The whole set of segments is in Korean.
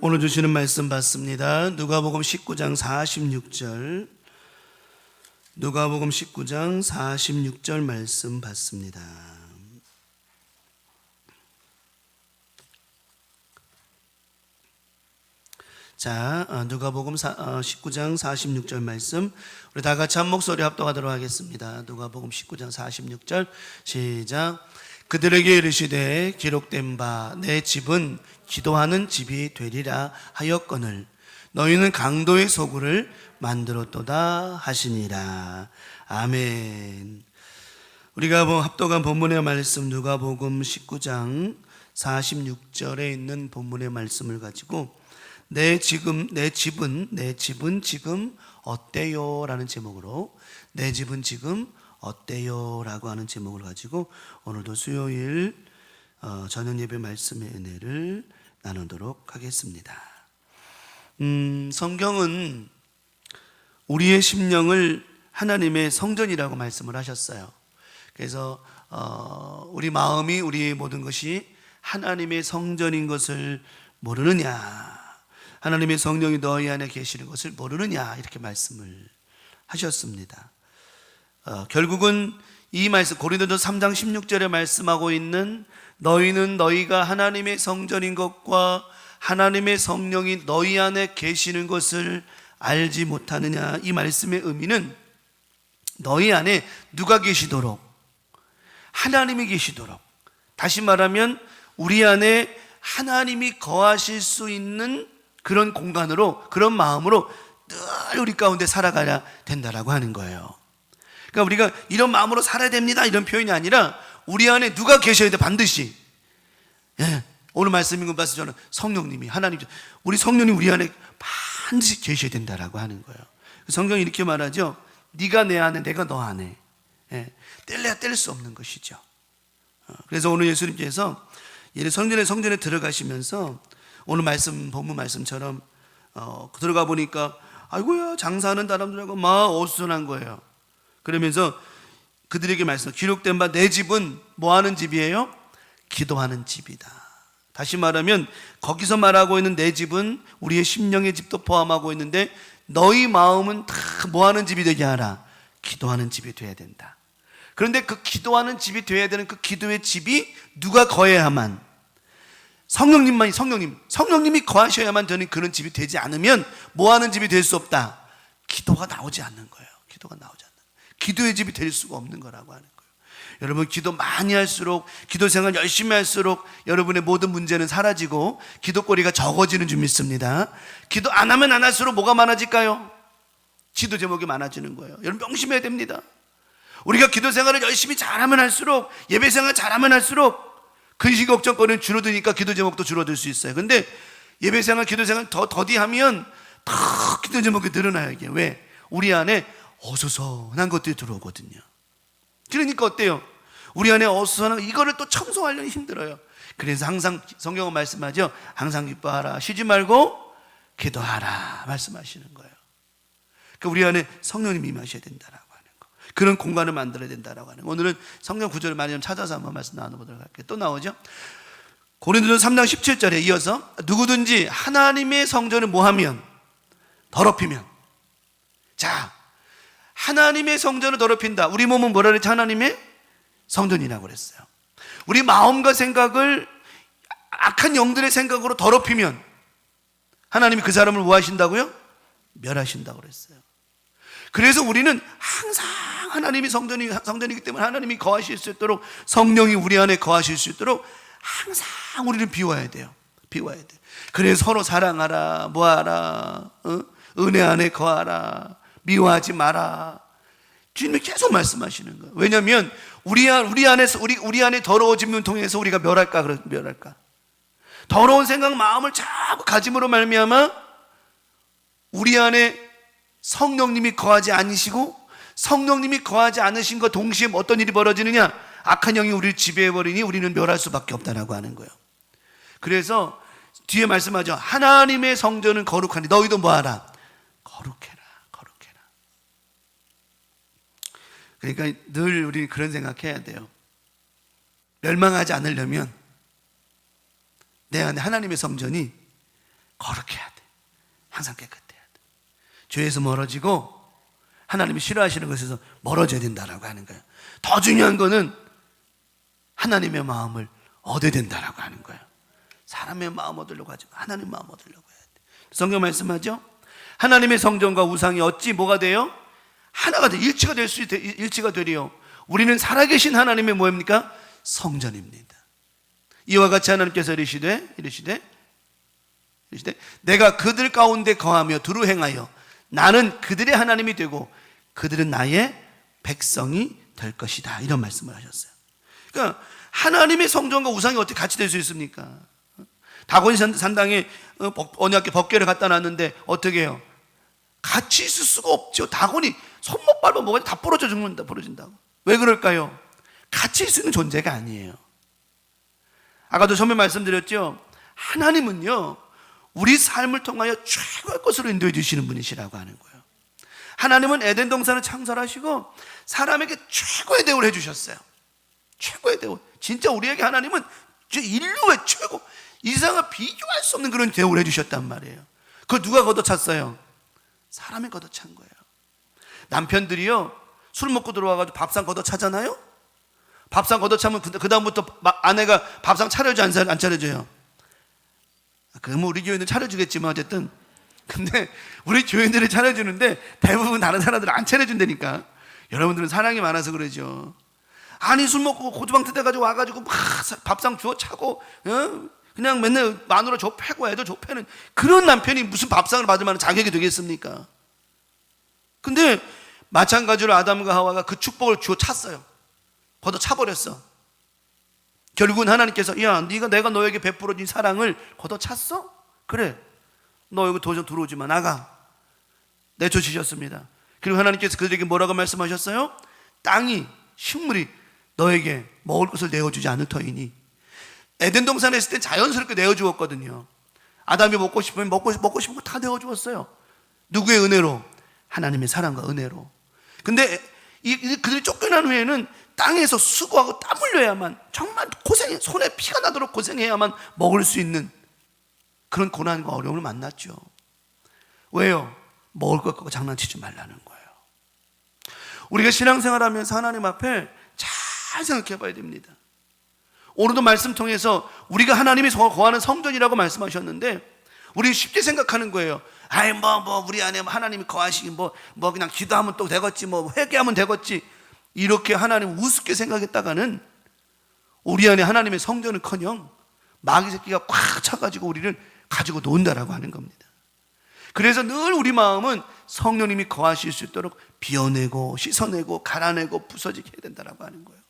오늘 주시는 말씀 받습니다. 누가복음 19장 46절, 누가복음 19장 46절 말씀 받습니다. 자, 누가복음 19장 46절 말씀 우리 다 같이 한 목소리 합독하도록 하겠습니다. 누가복음 19장 46절 시작. 그들에게 이르시되 기록된 바 내 집은 기도하는 집이 되리라 하였거늘 너희는 강도의 소굴을 만들었도다 하시니라. 아멘. 우리가 합독한 본문의 말씀 누가복음 19장 46절에 있는 본문의 말씀을 가지고 내 집은 지금 어때요? 라는 제목으로 내 집은 지금 어때요? 라고 하는 제목을 가지고 오늘도 수요일 저녁 예배 말씀의 은혜를 나누도록 하겠습니다. 성경은 우리의 심령을 하나님의 성전이라고 말씀을 하셨어요. 그래서 우리 마음이 우리의 모든 것이 하나님의 성전인 것을 모르느냐, 하나님의 성령이 너희 안에 계시는 것을 모르느냐, 이렇게 말씀을 하셨습니다. 결국은 이 말씀 고린도서 3장 16절에 말씀하고 있는 너희는 너희가 하나님의 성전인 것과 하나님의 성령이 너희 안에 계시는 것을 알지 못하느냐, 이 말씀의 의미는 너희 안에 누가 계시도록? 하나님이 계시도록, 다시 말하면 우리 안에 하나님이 거하실 수 있는 그런 공간으로, 그런 마음으로 늘 우리 가운데 살아가야 된다라고 하는 거예요. 그러니까 우리가 이런 마음으로 살아야 됩니다 이런 표현이 아니라 우리 안에 누가 계셔야 돼, 반드시. 오늘 말씀 읽은 바에서 저는 성령님이, 하나님, 우리 성령님 우리 안에 반드시 계셔야 된다라고 하는 거예요. 성경이 이렇게 말하죠. 네가 내 안에, 내가 너 안에. 뗄래야 뗄 수 없는 것이죠. 그래서 오늘 예수님께서 성전에 들어가시면서 오늘 말씀, 본문 말씀처럼 들어가 보니까 아이고야, 장사하는 사람들하고 막 어수선한 거예요. 그러면서 그들에게 말씀, 기록된 바 내 집은 뭐 하는 집이에요? 기도하는 집이다. 다시 말하면 거기서 말하고 있는 내 집은 우리의 심령의 집도 포함하고 있는데 너희 마음은 다 뭐 하는 집이 되게 하라? 기도하는 집이 돼야 된다. 그런데 그 기도하는 집이 돼야 되는 그 기도의 집이 누가 거해야만, 성령님이 거하셔야만 되는 그런 집이 되지 않으면 뭐 하는 집이 될 수 없다? 기도가 나오지 않는 거예요. 기도가 나오지 않는 거예요. 기도의 집이 될 수가 없는 거라고 하는 거예요. 여러분, 기도 많이 할수록, 기도 생활 열심히 할수록 여러분의 모든 문제는 사라지고 기도거리가 적어지는 줄 믿습니다. 기도 안 하면 안 할수록 뭐가 많아질까요? 기도 제목이 많아지는 거예요. 여러분, 명심해야 됩니다. 우리가 기도 생활을 열심히 잘하면 할수록, 예배 생활 잘하면 할수록 근심 걱정거리는 줄어드니까 기도 제목도 줄어들 수 있어요. 근데 예배 생활, 기도 생활 더디하면 더 기도 제목이 늘어나요. 이게 왜? 우리 안에 어수선한 것들이 들어오거든요. 그러니까 어때요? 우리 안에 어수선한 이거를 또 청소하려니 힘들어요. 그래서 항상 성경은 말씀하죠. 항상 기뻐하라, 쉬지 말고 기도하라 말씀하시는 거예요. 그러니까 우리 안에 성령님이 임하셔야 된다라고 하는 거, 그런 공간을 만들어야 된다라고 하는 거. 오늘은 성경 구절을 많이 좀 찾아서 한번 말씀 나눠보도록 할게요. 또 나오죠. 고린도서 3장 17절에 이어서 누구든지 하나님의 성전을 뭐하면? 더럽히면. 자, 하나님의 성전을 더럽힌다. 우리 몸은 뭐라 그랬지? 하나님의 성전이라고 그랬어요. 우리 마음과 생각을 악한 영들의 생각으로 더럽히면 하나님이 그 사람을 뭐 하신다고요? 멸하신다고 그랬어요. 그래서 우리는 항상 하나님이 성전이기 때문에 하나님이 거하실 수 있도록, 성령이 우리 안에 거하실 수 있도록 항상 우리는 비워야 돼요. 비워야 돼. 그래서 서로 사랑하라, 뭐하라, 은혜 안에 거하라, 미워하지 마라. 주님이 계속 말씀하시는 거예요. 왜냐하면 우리 안에 더러워짐을 통해서 우리가 멸할까? 더러운 생각, 마음을 자꾸 가짐으로 말미암아 우리 안에 성령님이 거하지 않으시고, 성령님이 거하지 않으신 것 동시에 어떤 일이 벌어지느냐? 악한 영이 우리를 지배해버리니 우리는 멸할 수밖에 없다라고 하는 거예요. 그래서 뒤에 말씀하죠. 하나님의 성전은 거룩하니 너희도 뭐하라? 거룩해라. 그러니까 늘 우리 그런 생각해야 돼요. 멸망하지 않으려면 내 안에 하나님의 성전이 거룩해야 돼. 항상 깨끗해야 돼. 죄에서 멀어지고 하나님이 싫어하시는 것에서 멀어져야 된다라고 하는 거예요. 더 중요한 거는 하나님의 마음을 얻어야 된다라고 하는 거예요. 사람의 마음 얻으려고 하지 마. 하나님의 마음 얻으려고 해야 돼. 성경 말씀하죠. 하나님의 성전과 우상이 어찌 뭐가 돼요? 하나가 돼. 일치가 되리요. 우리는 살아계신 하나님의 뭐입니까? 성전입니다. 이와 같이 하나님께서 이르시되 내가 그들 가운데 거하며 두루 행하여 나는 그들의 하나님이 되고 그들은 나의 백성이 될 것이다. 이런 말씀을 하셨어요. 그러니까 하나님의 성전과 우상이 어떻게 같이 될 수 있습니까? 다곤 산당에 언약궤 법궤를 갖다 놨는데 어떻게 해요? 같이 있을 수가 없죠. 다곤이 손못 밟아 뭐가 다 부러진다고. 왜 그럴까요? 같이 있을 수 있는 존재가 아니에요. 아까도 처음에 말씀드렸죠. 하나님은요, 우리 삶을 통하여 최고의 것으로 인도해 주시는 분이시라고 하는 거예요. 하나님은 에덴 동산을 창설하시고 사람에게 최고의 대우를 해주셨어요. 최고의 대우. 진짜 우리에게 하나님은 인류의 최고, 이상을 비교할 수 없는 그런 대우를 해주셨단 말이에요. 그걸 누가 걷어찼어요? 사람이 걷어찬 거예요. 남편들이요, 술 먹고 들어와가지고 밥상 걷어차잖아요. 밥상 걷어차면 그 다음부터 아내가 밥상 차려줘 안 차려줘요? 그러면 우리 교회는 차려주겠지만 어쨌든, 근데 우리 교회들이 차려주는데 대부분 다른 사람들은 안 차려준다니까. 여러분들은 사랑이 많아서 그러죠. 아니 술 먹고 고주방태 돼가지고 와가지고 막 밥상 주워 차고 그냥 맨날 마누라 줘 패고 애들 줘 패는 그런 남편이 무슨 밥상을 받으면 자격이 되겠습니까? 근데 마찬가지로 아담과 하와가 그 축복을 주워 찼어요. 걷어 차버렸어. 결국은 하나님께서 야, 내가 너에게 베풀어준 사랑을 걷어 찼어? 그래, 너 여기 도저히 들어오지 마, 나가. 내쫓으셨습니다. 그리고 하나님께서 그들에게 뭐라고 말씀하셨어요? 땅이, 식물이 너에게 먹을 것을 내어주지 않을 터이니. 에덴 동산에 있을 때 자연스럽게 내어주었거든요. 아담이 먹고 싶으면 먹고 싶은 거 다 내어주었어요. 누구의 은혜로? 하나님의 사랑과 은혜로. 근데 그들이 쫓겨난 후에는 땅에서 수고하고 땀 흘려야만, 정말 손에 피가 나도록 고생해야만 먹을 수 있는 그런 고난과 어려움을 만났죠. 왜요? 먹을 것 갖고 장난치지 말라는 거예요. 우리가 신앙생활하면서 하나님 앞에 잘 생각해 봐야 됩니다. 오늘도 말씀 통해서 우리가 하나님이 거하는 성전이라고 말씀하셨는데, 우리 쉽게 생각하는 거예요. 아이 우리 안에 하나님이 거하시긴 그냥 기도하면 또 되겠지, 회개하면 되겠지, 이렇게 하나님 우습게 생각했다가는 우리 안에 하나님의 성전은커녕 마귀 새끼가 꽉 차가지고 우리를 가지고 논다라고 하는 겁니다. 그래서 늘 우리 마음은 성령님이 거하실 수 있도록 비워내고 씻어내고 갈아내고 부서지게 해야 된다라고 하는 거예요.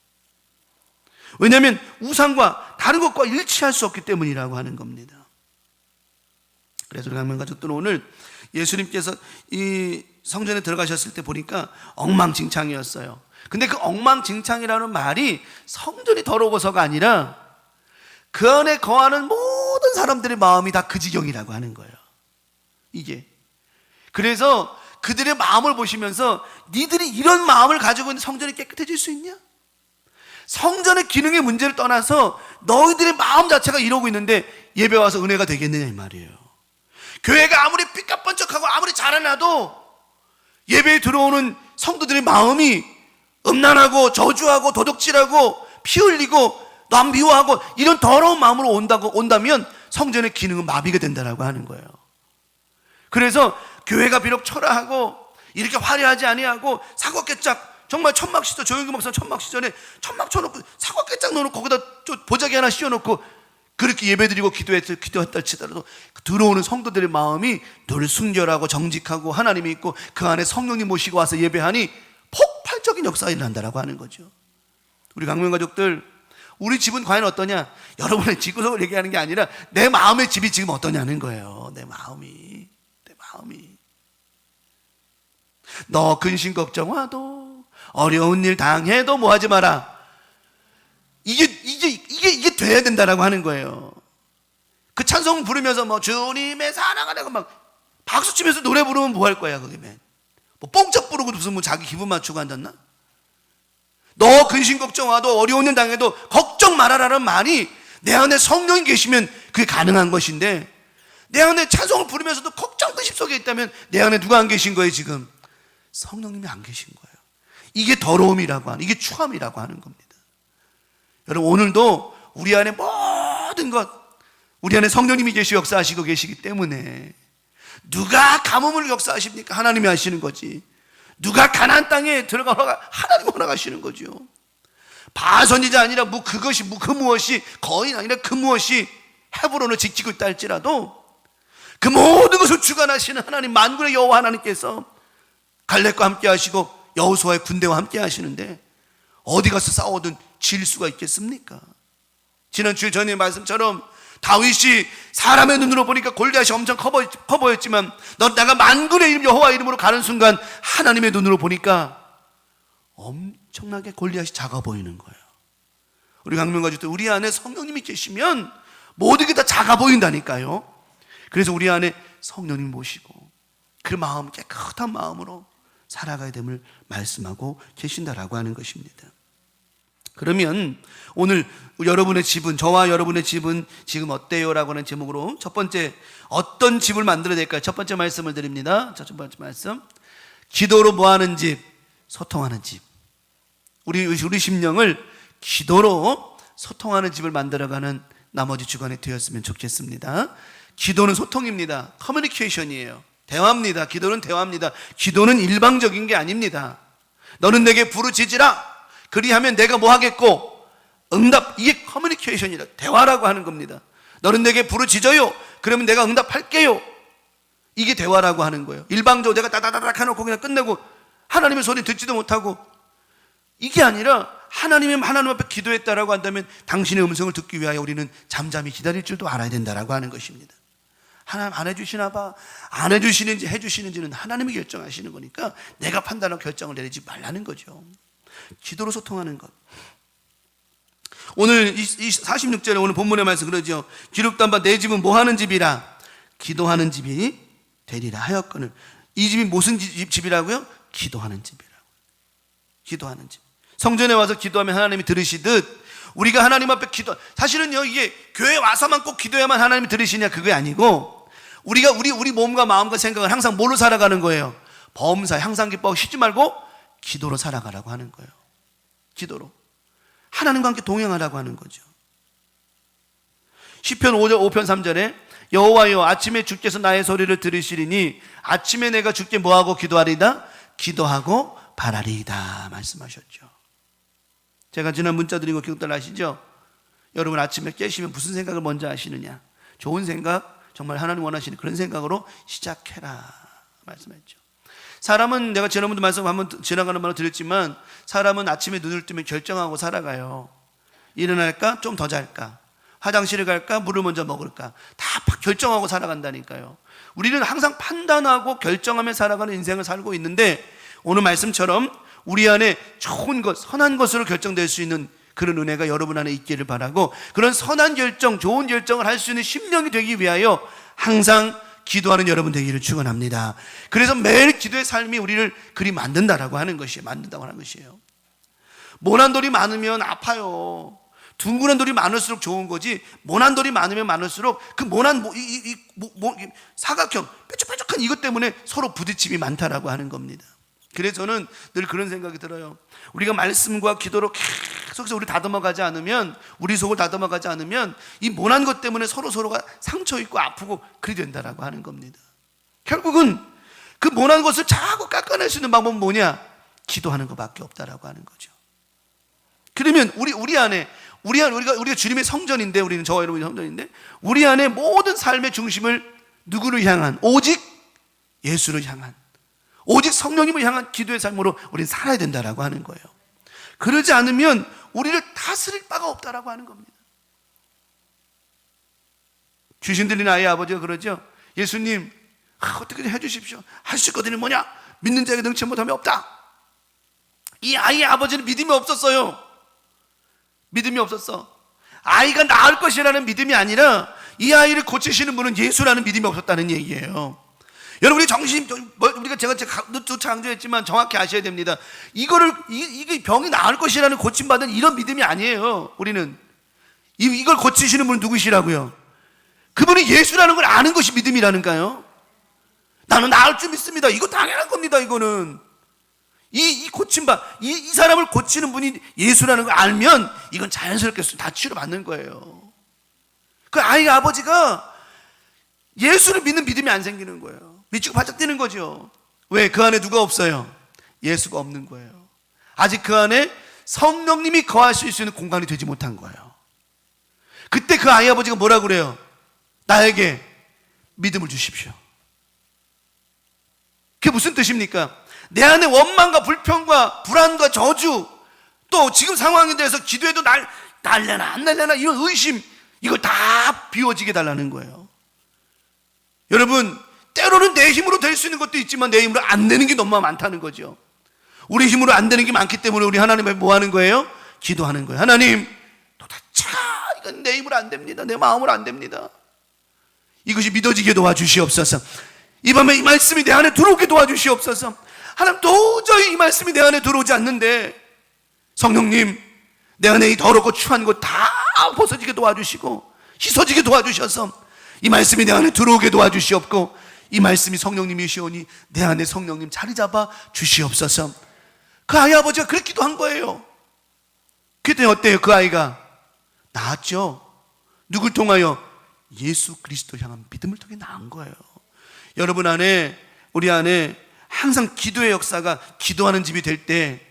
왜냐하면 우상과 다른 것과 일치할 수 없기 때문이라고 하는 겁니다. 그래서 우리 강명 가족들은 오늘 예수님께서 이 성전에 들어가셨을 때 보니까 엉망진창이었어요. 근데 그 엉망진창이라는 말이 성전이 더러워서가 아니라 그 안에 거하는 모든 사람들의 마음이 다 그 지경이라고 하는 거예요. 이게. 그래서 그들의 마음을 보시면서 니들이 이런 마음을 가지고 있는 성전이 깨끗해질 수 있냐? 성전의 기능의 문제를 떠나서 너희들의 마음 자체가 이러고 있는데 예배 와서 은혜가 되겠느냐 이 말이에요. 교회가 아무리 삐까뻔쩍하고 아무리 잘해놔도 예배에 들어오는 성도들의 마음이 음란하고 저주하고 도둑질하고 피 흘리고 남 미워하고 이런 더러운 마음으로 온다면 성전의 기능은 마비가 된다라고 하는 거예요. 그래서 교회가 비록 초라하고 이렇게 화려하지 아니하고 사과깨짝, 정말 천막시절, 조영규 목사 천막시절에 천막 쳐놓고 사과깨짝 넣어놓고 거기다 보자기 하나 씌워놓고 그렇게 예배드리고 기도했다 치더라도 들어오는 성도들의 마음이 늘 순결하고 정직하고 하나님이 있고 그 안에 성령님 모시고 와서 예배하니 폭발적인 역사가 일어난다라고 하는 거죠. 우리 강명 가족들, 우리 집은 과연 어떠냐? 여러분의 집구석을 얘기하는 게 아니라 내 마음의 집이 지금 어떠냐는 거예요. 내 마음이. 너 근심 걱정와도 어려운 일 당해도 뭐 하지 마라. 이게 돼야 된다라고 하는 거예요. 그 찬송 부르면서 주님의 사랑하라고 막 박수 치면서 노래 부르면 뭐 할 거야, 그게 맨. 뽕짝 부르고 무슨 자기 기분 맞추고 앉았나? 너 근심 걱정와도 어려운 일 당해도 걱정 말아라는 말이 내 안에 성령이 계시면 그게 가능한 것인데, 내 안에 찬송을 부르면서도 걱정 근심 속에 있다면 내 안에 누가 안 계신 거예요 지금? 성령님이 안 계신 거예요. 이게 더러움이라고 하는, 이게 추함이라고 하는 겁니다. 여러분 오늘도 우리 안에 모든 것, 우리 안에 성령님이 계시 역사하시고 계시기 때문에 누가 가뭄을 역사하십니까? 하나님이 하시는 거지. 누가 가나안 땅에 들어가 하나님이 허락하시는 거죠. 바선지자 아니라 그 무엇이 거인 아니라 그 무엇이 헤브론을 지키고 있다 할지라도 그 모든 것을 주관하시는 하나님, 만군의 여호와 하나님께서 갈렙과 함께 하시고 여호수아의 군대와 함께 하시는데 어디 가서 싸워든 질 수가 있겠습니까? 지난주에 전에 말씀처럼 다윗이 사람의 눈으로 보니까 골리앗이 엄청 커 보였지만 내가 만군의 이름 여호와 이름으로 가는 순간 하나님의 눈으로 보니까 엄청나게 골리앗이 작아 보이는 거예요. 우리 강명가족들, 우리 안에 성령님이 계시면 모든 게 다 작아 보인다니까요. 그래서 우리 안에 성령님 모시고 그 마음, 깨끗한 마음으로 살아가야 됨을 말씀하고 계신다라고 하는 것입니다. 그러면 오늘 여러분의 집은, 저와 여러분의 집은 지금 어때요? 라고 하는 제목으로 첫 번째, 어떤 집을 만들어야 될까요? 첫 번째 말씀을 드립니다. 첫 번째 말씀, 기도로 뭐하는 집? 소통하는 집. 우리 심령을 기도로 소통하는 집을 만들어가는 나머지 주간이 되었으면 좋겠습니다. 기도는 소통입니다. 커뮤니케이션이에요. 대화입니다. 기도는 대화입니다. 기도는 일방적인 게 아닙니다. 너는 내게 부르짖으라. 그리하면 내가 뭐 하겠고? 응답. 이게 커뮤니케이션이라, 대화라고 하는 겁니다. 너는 내게 부르짖어요. 그러면 내가 응답할게요. 이게 대화라고 하는 거예요. 일방적으로 내가 따다다닥 해놓고 그냥 끝내고 하나님의 소리 듣지도 못하고, 이게 아니라 하나님 앞에 기도했다라고 한다면 당신의 음성을 듣기 위하여 우리는 잠잠히 기다릴 줄도 알아야 된다라고 하는 것입니다. 하나님 안 해주시나 봐. 안 해주시는지 해주시는지는 하나님이 결정하시는 거니까 내가 판단하고 결정을 내리지 말라는 거죠. 기도로 소통하는 것. 오늘 이 46절에 오늘 본문의 말씀 그러죠. 기록도 한 바 내 집은 뭐 하는 집이라? 기도하는 집이 되리라 하였거늘. 이 집이 무슨 집이라고요? 기도하는 집이라고. 기도하는 집. 성전에 와서 기도하면 하나님이 들으시듯 우리가 하나님 앞에 사실은요, 이게 교회 와서만 꼭 기도해야만 하나님이 들으시냐, 그게 아니고 우리가 우리 몸과 마음과 생각을 항상 뭘로 살아가는 거예요? 범사, 향상 기뻐하고 쉬지 말고 기도로 살아가라고 하는 거예요. 기도로 하나님과 함께 동행하라고 하는 거죠. 시편 5편 3절에 여호와여, 아침에 주께서 나의 소리를 들으시리니 아침에 내가 주께 뭐하고 기도하리이다? 기도하고 바라리이다 말씀하셨죠. 제가 지난 문자 드린 거 기억들 아시죠? 여러분 아침에 깨시면 무슨 생각을 먼저 하시느냐? 좋은 생각, 정말 하나님 원하시는 그런 생각으로 시작해라 말씀했죠. 사람은, 내가 지난번도 말씀 한번 지나가는 말로 드렸지만, 사람은 아침에 눈을 뜨면 결정하고 살아가요. 일어날까? 좀 더 잘까? 화장실을 갈까? 물을 먼저 먹을까? 다 결정하고 살아간다니까요. 우리는 항상 판단하고 결정하며 살아가는 인생을 살고 있는데, 오늘 말씀처럼 우리 안에 좋은 것, 선한 것으로 결정될 수 있는 그런 은혜가 여러분 안에 있기를 바라고, 그런 선한 결정, 좋은 결정을 할 수 있는 심령이 되기 위하여 항상 기도하는 여러분 되기를 축원합니다. 그래서 매일 기도의 삶이 우리를 그리 만든다라고 하는 것이에요. 만든다고 하는 것이에요. 모난 돌이 많으면 아파요. 둥그런 돌이 많을수록 좋은 거지, 모난 돌이 많으면 많을수록 그 모난 사각형 뾰족뾰족한 이것 때문에 서로 부딪힘이 많다라고 하는 겁니다. 그래서 저는 늘 그런 생각이 들어요. 우리가 말씀과 기도로 계속해서 우리 다듬어가지 않으면, 우리 속을 다듬어가지 않으면 이 모난 것 때문에 서로가 상처 있고 아프고 그리 된다라고 하는 겁니다. 결국은 그 모난 것을 자꾸 깎아낼 수 있는 방법은 뭐냐? 기도하는 것밖에 없다라고 하는 거죠. 그러면 우리 안에 우리가 주님의 성전인데, 우리는 저와 여러분의 성전인데, 우리 안에 모든 삶의 중심을 누구를 향한? 오직 예수를 향한, 오직 성령님을 향한 기도의 삶으로 우리는 살아야 된다라고 하는 거예요. 그러지 않으면 우리를 다스릴 바가 없다라고 하는 겁니다. 귀신 들린 아이의 아버지가 그러죠. 예수님, 어떻게 좀 해주십시오. 할 수 있거든요. 뭐냐? 믿는 자에게 능치 못함이 없다. 이 아이의 아버지는 믿음이 없었어요. 믿음이 없었어. 아이가 나을 것이라는 믿음이 아니라 이 아이를 고치시는 분은 예수라는 믿음이 없었다는 얘기예요. 여러분이 우리가 제가 강조했지만 정확히 아셔야 됩니다. 이게 병이 나을 것이라는 고침받은 이런 믿음이 아니에요. 우리는 이걸 고치시는 분은 누구시라고요? 그분이 예수라는 걸 아는 것이 믿음이라는가요? 나는 나을 줄 믿습니다. 이거 당연한 겁니다. 이거는 이 고침바 이 사람을 고치는 분이 예수라는 걸 알면 이건 자연스럽게 다 치료받는 거예요. 그 아이 아버지가 예수를 믿는 믿음이 안 생기는 거예요. 미치고 바짝 뛰는 거죠. 왜? 그 안에 누가 없어요? 예수가 없는 거예요. 아직 그 안에 성령님이 거하실 수 있는 공간이 되지 못한 거예요. 그때 그 아이 아버지가 뭐라고 그래요? 나에게 믿음을 주십시오. 그게 무슨 뜻입니까? 내 안에 원망과 불평과 불안과 저주, 또 지금 상황에 대해서 기도해도 날려나 안 날려나 이런 의심, 이걸 다 비워지게 달라는 거예요. 여러분, 때로는 내 힘으로 될 수 있는 것도 있지만 내 힘으로 안 되는 게 너무 많다는 거죠. 우리 힘으로 안 되는 게 많기 때문에 우리 하나님 앞에 뭐 하는 거예요? 기도하는 거예요. 하나님, 도대체 이건 내 힘으로 안 됩니다. 내 마음으로 안 됩니다. 이것이 믿어지게 도와주시옵소서. 이 밤에 이 말씀이 내 안에 들어오게 도와주시옵소서. 하나님, 도저히 이 말씀이 내 안에 들어오지 않는데 성령님, 내 안에 이 더럽고 추한 것 다 벗어지게 도와주시고 씻어지게 도와주셔서 이 말씀이 내 안에 들어오게 도와주시옵고, 이 말씀이 성령님이시오니 내 안에 성령님 자리 잡아 주시옵소서. 그 아이 아버지가 그렇게 기도한 거예요. 그때 어때요? 그 아이가 나았죠. 누굴 통하여? 예수 그리스도 향한 믿음을 통해 나은 거예요. 여러분 안에, 우리 안에 항상 기도의 역사가, 기도하는 집이 될 때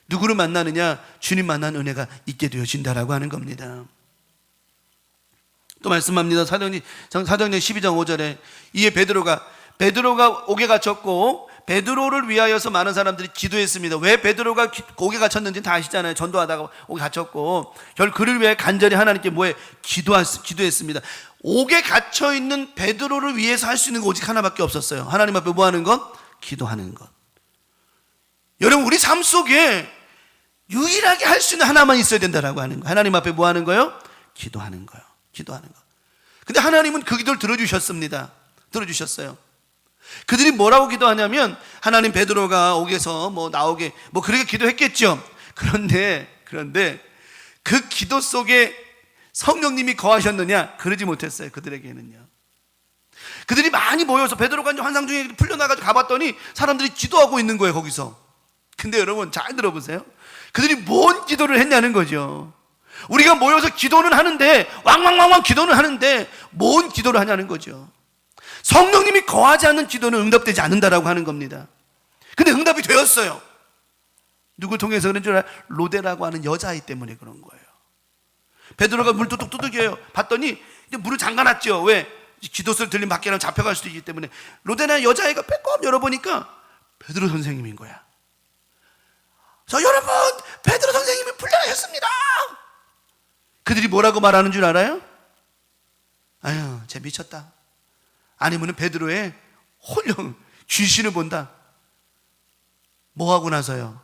누구를 만나느냐? 주님 만난 은혜가 있게 되어진다라고 하는 겁니다. 또 말씀합니다. 사도행전 12장 5절에 이에 베드로가 옥에 갇혔고 베드로를 위하여서 많은 사람들이 기도했습니다. 왜 베드로가 옥에 갇혔는지는 다 아시잖아요. 전도하다가 옥에 갇혔고 결국 그를 위해 간절히 하나님께 기도했습니다. 옥에 갇혀있는 베드로를 위해서 할 수 있는 거 오직 하나밖에 없었어요. 하나님 앞에 뭐 하는 것? 기도하는 것. 여러분, 우리 삶 속에 유일하게 할 수 있는 하나만 있어야 된다라고 하는 거예요. 하나님 앞에 뭐 하는 거예요? 기도하는 거예요. 기도하는 거. 근데 하나님은 그 기도를 들어주셨습니다. 들어주셨어요. 그들이 뭐라고 기도하냐면, 하나님, 베드로가 옥에서 나오게 그렇게 기도했겠죠. 그런데 그 기도 속에 성령님이 거하셨느냐? 그러지 못했어요. 그들에게는요. 그들이 많이 모여서 베드로가 이제 환상 중에 풀려나가지고 가봤더니 사람들이 기도하고 있는 거예요, 거기서. 근데 여러분 잘 들어보세요. 그들이 뭔 기도를 했냐는 거죠. 우리가 모여서 기도는 하는데, 왕왕왕왕 기도는 하는데 뭔 기도를 하냐는 거죠. 성령님이 거하지 않는 기도는 응답되지 않는다라고 하는 겁니다. 근데 응답이 되었어요. 누굴 통해서 그런 줄 알아요? 로데라고 하는 여자아이 때문에 그런 거예요. 베드로가 물 뚝뚝 두들겨요. 봤더니 이제 문을 잠가놨죠. 왜? 기도 소리 들리면 밖에 나면 잡혀갈 수도 있기 때문에. 로데나 여자아이가 빼꼼 열어보니까 베드로 선생님인 거야. 여러분, 베드로 선생님이 풀려나셨습니다. 그들이 뭐라고 말하는 줄 알아요? 아유, 쟤 미쳤다. 아니면 베드로의 홀령 귀신을 본다. 뭐 하고 나서요?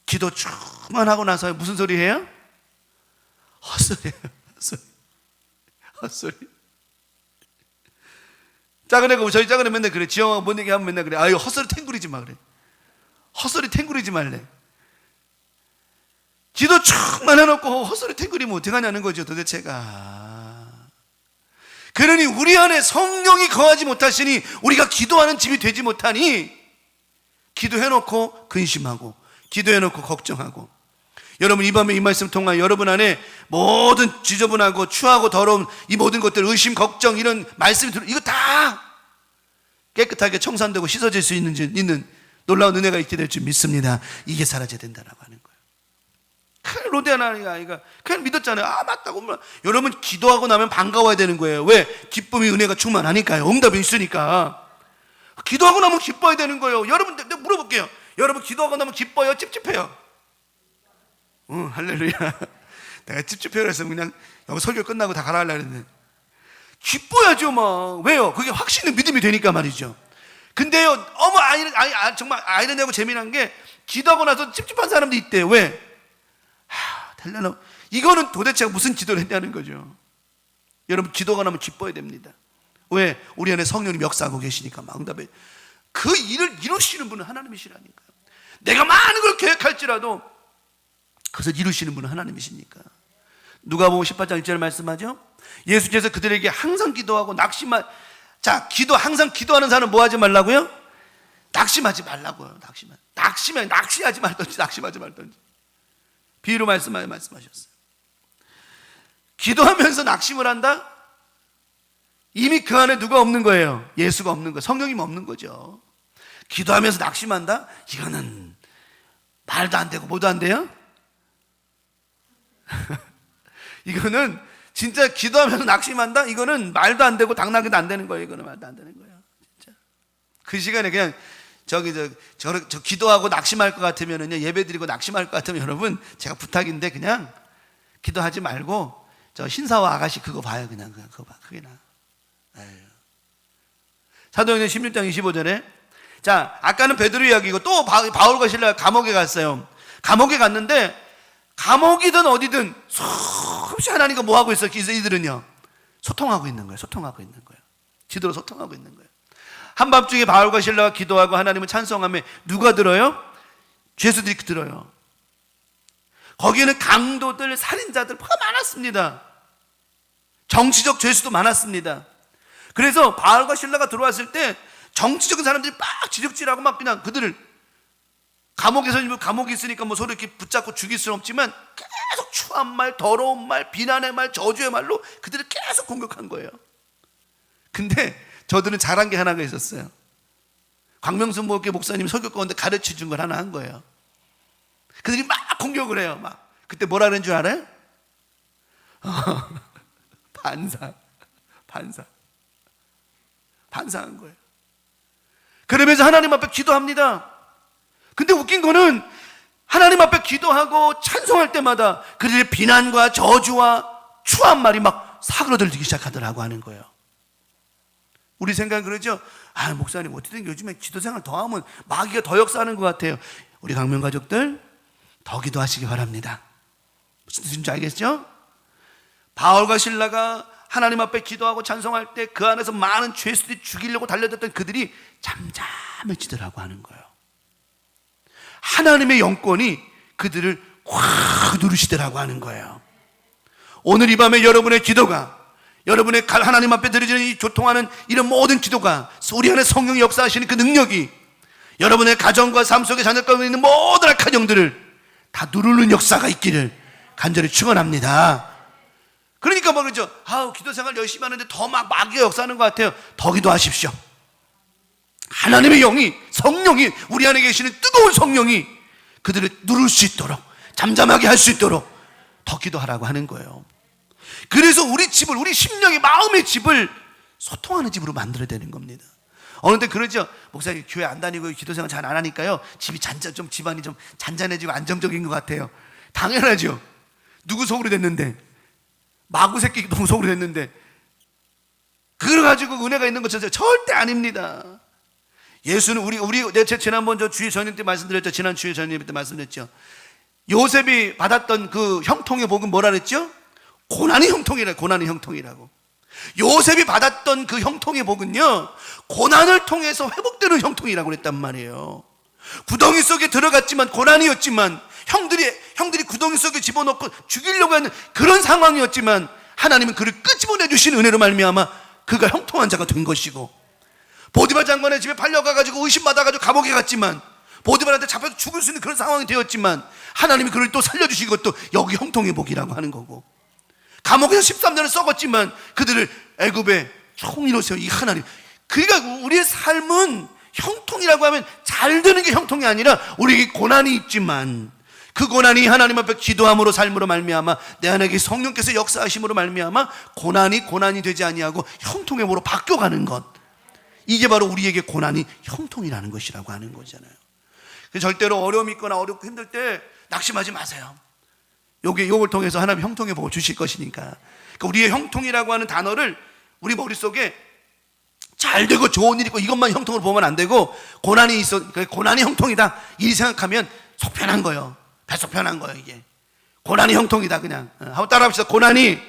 기도 쭉만 하고 나서요. 무슨 소리 해요? 헛소리예요. 헛소리. 작은 애가, 저희 작은 애 맨날 그래. 지영아가 뭔 얘기하면 맨날 그래. 아유, 헛소리 탱구리지 마 그래. 헛소리 탱구리지 말래. 기도 쭉만 해놓고 헛소리 탱구리면 어떡하냐는 거죠, 도대체가. 그러니 우리 안에 성령이 거하지 못하시니 우리가 기도하는 집이 되지 못하니, 기도해놓고 근심하고 기도해놓고 걱정하고. 여러분, 이 밤에 이 말씀 통하여 여러분 안에 모든 지저분하고 추하고 더러운 이 모든 것들, 의심, 걱정, 이런 말씀이 이거 다 깨끗하게 청산되고 씻어질 수 있는 놀라운 은혜가 있게 될 줄 믿습니다. 이게 사라져야 된다라고 하는 거예요. 그 로데나 아이가 그냥 믿었잖아요. 아, 맞다고. 여러분, 기도하고 나면 반가워야 되는 거예요. 왜? 기쁨이, 은혜가 충만하니까요. 응답이 있으니까. 기도하고 나면 기뻐야 되는 거예요. 여러분, 내가 물어볼게요. 여러분, 기도하고 나면 기뻐요? 찝찝해요? 할렐루야. 내가 찝찝해요 해서 그냥 여기 설교 끝나고 다 가라 하려고 했는데, 기뻐야죠 막. 왜요? 그게 확신의 믿음이 되니까 말이죠. 근데요, 정말 아이러니하고 재미난 게, 기도하고 나서 찝찝한 사람도 있대요. 왜? 달려나. 이거는 도대체 무슨 기도를 했냐는 거죠. 여러분, 기도가 나면 기뻐야 됩니다. 왜? 우리 안에 성령님 역사하고 계시니까. 막 응답해. 그 일을 이루시는 분은 하나님이시라니까요. 내가 많은 걸 계획할지라도 그것을 이루시는 분은 하나님이시니까. 누가복음 18장 1절 말씀하죠. 예수께서 그들에게 항상 기도하고 자, 항상 기도하는 사람은 뭐 하지 말라고요? 낙심하지 말라고요. 낚시하지 말던지. 비유로 말씀하셨어요. 기도하면서 낙심을 한다? 이미 그 안에 누가 없는 거예요? 예수가 없는 거예요. 성령님 없는 거죠. 기도하면서 낙심한다? 이거는 말도 안 되고 뭐도 안 돼요? 이거는 진짜 기도하면서 낙심한다? 이거는 말도 안 되고 당나귀도 안 되는 거예요. 이거는 말도 안 되는 거예요. 진짜. 그 시간에 그냥 저 기도하고 낙심할 것 같으면은요, 예배 드리고 낙심할 것 같으면 여러분, 제가 부탁인데 그냥 기도하지 말고 저 신사와 아가씨 그거 봐요. 그냥 그거 봐. 그게 나아. 사도행전 16장 25절에 자, 아까는 베드로 이야기고 또 바울과 실라가 감옥에 갔어요. 감옥에 갔는데 감옥이든 어디든 수없이 하나님과 뭐 하고 있어요? 이들은요, 소통하고 있는 거예요. 지도로 소통하고 있는 거예요. 한밤중에 바울과 실라가 기도하고 하나님을 찬송하며 누가 들어요? 죄수들이 들어요. 거기에는 강도들, 살인자들 가 많았습니다. 정치적 죄수도 많았습니다. 그래서 바울과 실라가 들어왔을 때 정치적인 사람들이 막 지적질하고 막 그냥 그들을 감옥에 있으니까 뭐 서로 이렇게 붙잡고 죽일 수는 없지만 계속 추한 말, 더러운 말, 비난의 말, 저주의 말로 그들을 계속 공격한 거예요. 근데 저들은 잘한 게 하나가 있었어요. 광명수 목사님 설교 가운데 가르쳐 준 걸 하나 한 거예요. 그들이 막 공격을 해요. 막 그때 뭐라 그런 줄 알아요? 반사한 거예요. 그러면서 하나님 앞에 기도합니다. 근데 웃긴 거는 하나님 앞에 기도하고 찬송할 때마다 그들의 비난과 저주와 추한 말이 막 사그러들기 시작하더라고 하는 거예요. 우리 생각은 그러죠. 아, 목사님 어떻게든 요즘에 기도생활 더 하면 마귀가 더 역사하는 것 같아요. 우리 강명 가족들 더 기도하시기 바랍니다. 무슨 뜻인지 알겠죠? 바울과 실라가 하나님 앞에 기도하고 찬송할 때 그 안에서 많은 죄수들이 죽이려고 달려들었던 그들이 잠잠해지더라고 하는 거예요. 하나님의 영권이 그들을 확 누르시더라고 하는 거예요. 오늘 이 밤에 여러분의 기도가, 여러분의 하나님 앞에 드려지는 이 교통하는 이런 모든 기도가, 우리 안에 성령이 역사하시는 그 능력이 여러분의 가정과 삶 속에 자녀 가운데 있는 모든 악한 영들을 다 누르는 역사가 있기를 간절히 축원합니다. 그러니까 뭐 그러죠. 기도 생활 열심히 하는데 더 막 마귀가 역사하는 것 같아요. 더 기도하십시오. 하나님의 영이, 성령이, 우리 안에 계시는 뜨거운 성령이 그들을 누를 수 있도록, 잠잠하게 할 수 있도록 더 기도하라고 하는 거예요. 그래서 우리 집을, 우리 심령의 마음의 집을 소통하는 집으로 만들어야 되는 겁니다. 어느 때 그러죠. 목사님 교회 안 다니고 기도생활 잘 안 하니까요, 집안이 좀 잔잔해지고 안정적인 것 같아요. 당연하죠. 누구 속으로 됐는데, 마구 새끼 너무 속으로 됐는데, 그래가지고 은혜가 있는 것처럼 절대 아닙니다. 예수는 제가 지난번 주일 전임 때 말씀드렸죠. 지난 주일 전임 때 말씀드렸죠. 요셉이 받았던 그 형통의 복은 뭐라 그랬죠? 고난의 형통이라고. 요셉이 받았던 그 형통의 복은요, 고난을 통해서 회복되는 형통이라고 그랬단 말이에요. 구덩이 속에 들어갔지만 고난이었지만, 형들이 구덩이 속에 집어넣고 죽이려고 하는 그런 상황이었지만, 하나님은 그를 끄집어내 주신 은혜로 말미암아 그가 형통한 자가 된 것이고, 보디발 장관의 집에 팔려가가지고 의심받아가지고 감옥에 갔지만, 보디발한테 잡혀서 죽을 수 있는 그런 상황이 되었지만, 하나님이 그를 또 살려주시고 또 여기 형통의 복이라고 하는 거고, 감옥에서 13년을 썩었지만 그들을 애굽의 총리로 세워 이 하나님. 그러니까 우리의 삶은 형통이라고 하면 잘 되는 게 형통이 아니라, 우리에게 고난이 있지만 그 고난이 하나님 앞에 기도함으로 삶으로 말미암아 내 안에 성령께서 역사하심으로 말미암아 고난이 되지 아니하고 형통의 복으로 바뀌어가는 것, 이게 바로 우리에게 고난이 형통이라는 것이라고 하는 거잖아요. 절대로 어려움이 있거나 어렵고 힘들 때 낙심하지 마세요. 요걸 통해서 하나님 형통의 복을 주실 것이니까. 그러니까 우리의 형통이라고 하는 단어를 우리 머릿속에 잘 되고 좋은 일 있고 이것만 형통으로 보면 안 되고, 고난이 있어, 고난이 형통이다 이 생각하면 속편한 거예요. 배속편한 거예요. 이게 고난이 형통이다. 그냥 한번 따라합시다. 고난이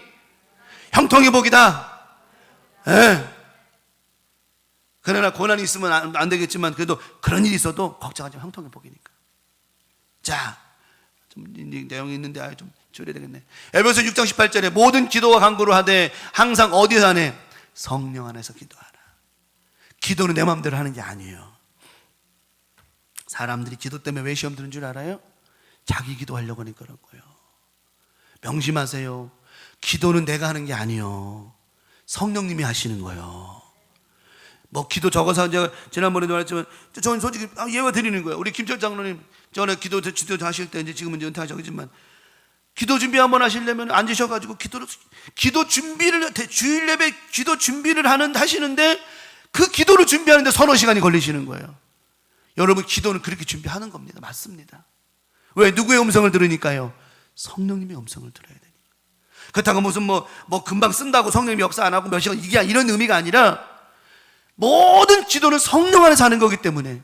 형통의 복이다. 그러나 고난이 있으면 안 되겠지만, 그래도 그런 일이 있어도 걱정하지 마. 형통의 복이니까. 자, 좀 내용이 있는데 좀 줄여야 되겠네. 에베소 6장 18절에 모든 기도와 간구를 하되 항상 어디서 하네? 성령 안에서 기도하라. 기도는 내 마음대로 하는 게 아니에요. 사람들이 기도 때문에 왜 시험 드는 줄 알아요? 자기 기도하려고 하니까 그런 거예요. 명심하세요. 기도는 내가 하는 게 아니에요. 성령님이 하시는 거예요. 뭐 기도 적어서 제가 지난번에도 말했지만 저는 솔직히 예화 드리는 거예요. 우리 김철 장로님 전에 기도 하실 때 이제 지금은 은퇴하셨지만 기도 준비 한번 하시려면 앉으셔가지고 기도 준비를 주일 예배 기도 준비를 하시는데 그 기도를 준비하는데 서너 시간이 걸리시는 거예요. 여러분 기도는 그렇게 준비하는 겁니다. 맞습니다. 왜? 누구의 음성을 들으니까요? 성령님의 음성을 들어야 되니까. 그렇다고 무슨 뭐 금방 쓴다고 성령님이 역사 안 하고 몇 시간 이게 이런 의미가 아니라 모든 기도는 성령 안에서 하는 거기 때문에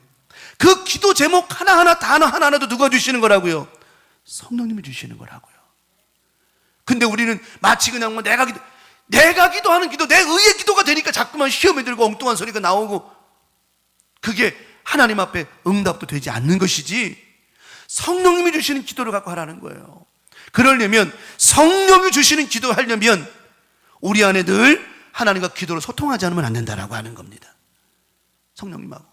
그 기도 제목 하나하나 단어 하나하나도 누가 주시는 거라고요? 성령님이 주시는 거라고요. 근데 우리는 마치 그냥 뭐 내가 기도하는 기도, 내 의의 기도가 되니까 자꾸만 시험에 들고 엉뚱한 소리가 나오고 그게 하나님 앞에 응답도 되지 않는 것이지 성령님이 주시는 기도를 갖고 하라는 거예요. 그러려면 성령이 주시는 기도를 하려면 우리 안에 늘 하나님과 기도로 소통하지 않으면 안 된다라고 하는 겁니다. 성령님하고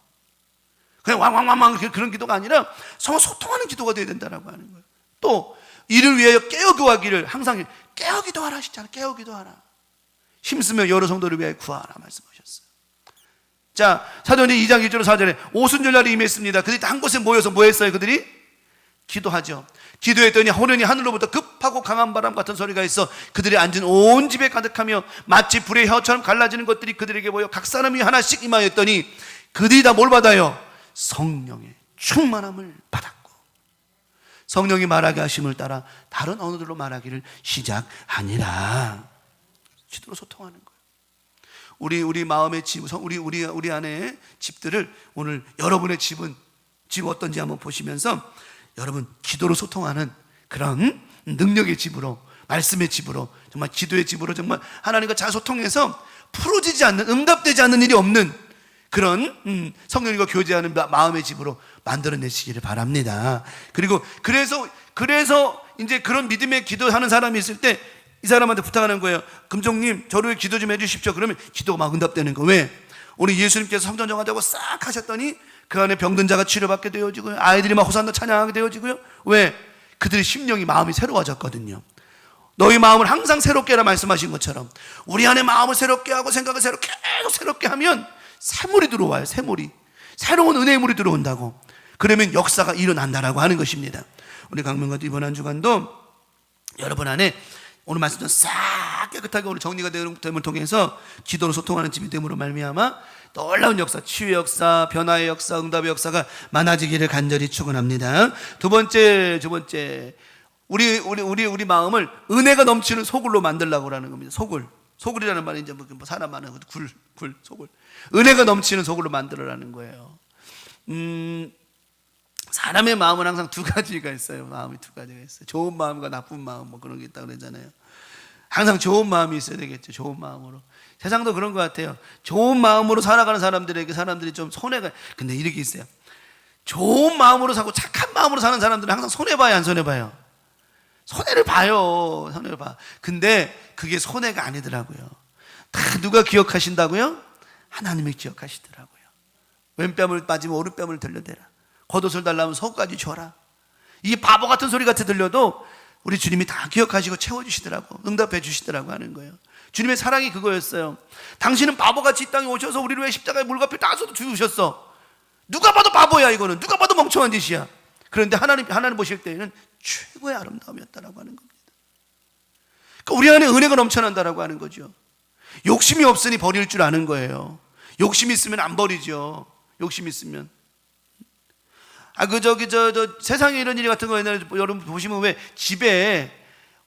그냥 왕왕왕왕 그런 기도가 아니라 서로 소통하는 기도가 되어야 된다라고 하는 거예요. 또 이를 위하여 깨어 구하기를 항상 깨어 기도하라 하시잖아요. 깨어 기도하라. 힘쓰며 여러 성도를 위하여 구하라 말씀하셨어요. 자, 사도행전 2장 1절로 4절에 오순절날이 임했습니다. 그들이 한 곳에 모여서 뭐 했어요? 그들이 기도하죠. 기도했더니 호련히 하늘로부터 급하고 강한 바람 같은 소리가 있어 그들이 앉은 온 집에 가득하며 마치 불의 혀처럼 갈라지는 것들이 그들에게 보여 각 사람이 하나씩 임하였더니 그들이 다 뭘 받아요? 성령의 충만함을 받았고 성령이 말하게 하심을 따라 다른 언어들로 말하기를 시작하니라. 기도로 소통하는 거예요. 우리 마음의 집, 우리 안에 집들을 오늘 여러분의 집은 집 어떤지 한번 보시면서 여러분 기도로 소통하는 그런 능력의 집으로 말씀의 집으로 정말 기도의 집으로 정말 하나님과 잘 소통해서 풀어지지 않는 응답되지 않는 일이 없는 그런 성령님과 교제하는 마음의 집으로 만들어내시기를 바랍니다. 그리고 그래서 이제 그런 믿음의 기도하는 사람이 있을 때 이 사람한테 부탁하는 거예요. 금종님 저를 위해 기도 좀 해주십시오. 그러면 기도가 막 응답되는 거. 왜? 우리 예수님께서 성전 정하자고 싹 하셨더니 그 안에 병든 자가 치료받게 되어지고요. 아이들이 막 호산나 찬양하게 되어지고요. 왜? 그들의 심령이 마음이 새로워졌거든요. 너희 마음을 항상 새롭게 하라 말씀하신 것처럼 우리 안에 마음을 새롭게 하고 생각을 계속 새롭게 하면 새물이 들어와요. 새물이 새로운 은혜의 물이 들어온다고. 그러면 역사가 일어난다라고 하는 것입니다. 우리 강명가도 이번 한 주간도 여러분 안에 오늘 말씀처럼 싹 깨끗하게 오늘 정리가 됨을 통해서 기도로 소통하는 집이 됨으로 말미암아 놀라운 역사, 치유의 역사, 변화의 역사, 응답의 역사가 많아지기를 간절히 축원합니다. 두 번째 우리 마음을 은혜가 넘치는 소굴로 만들려고 하는 겁니다. 소굴이라는 말은 이제 뭐 사람 많은 소굴. 은혜가 넘치는 소굴로 만들어라는 거예요. 사람의 마음은 항상 두 가지가 있어요. 마음이 두 가지가 있어요. 좋은 마음과 나쁜 마음 뭐 그런 게 있다고 그러잖아요. 항상 좋은 마음이 있어야 되겠죠. 좋은 마음으로. 세상도 그런 것 같아요. 좋은 마음으로 살아가는 사람들에게 사람들이 좀 손해가. 근데 이렇게 있어요. 좋은 마음으로 사고 착한 마음으로 사는 사람들은 항상 손해봐요, 안 손해봐요? 손해를 봐요. 손해를 봐. 근데 그게 손해가 아니더라고요. 다 누가 기억하신다고요? 하나님이 기억하시더라고요. 왼뺨을 빠지면 오른뺨을 들려대라. 겉옷을 달라면 속까지 줘라. 이게 바보 같은 소리 같이 들려도 우리 주님이 다 기억하시고 채워주시더라고. 응답해 주시더라고 하는 거예요. 주님의 사랑이 그거였어요. 당신은 바보같이 이 땅에 오셔서 우리를 왜 십자가에 물값을 다 죽으셨어. 누가 봐도 바보야 이거는. 누가 봐도 멍청한 짓이야. 그런데 하나님 보실 때에는 최고의 아름다움이었다라고 하는 겁니다. 그러니까 우리 안에 은혜가 넘쳐난다라고 하는 거죠. 욕심이 없으니 버릴 줄 아는 거예요. 욕심이 있으면 안 버리죠. 욕심이 있으면. 세상에 이런 일 같은 거 옛날에 여러분 보시면 왜 집에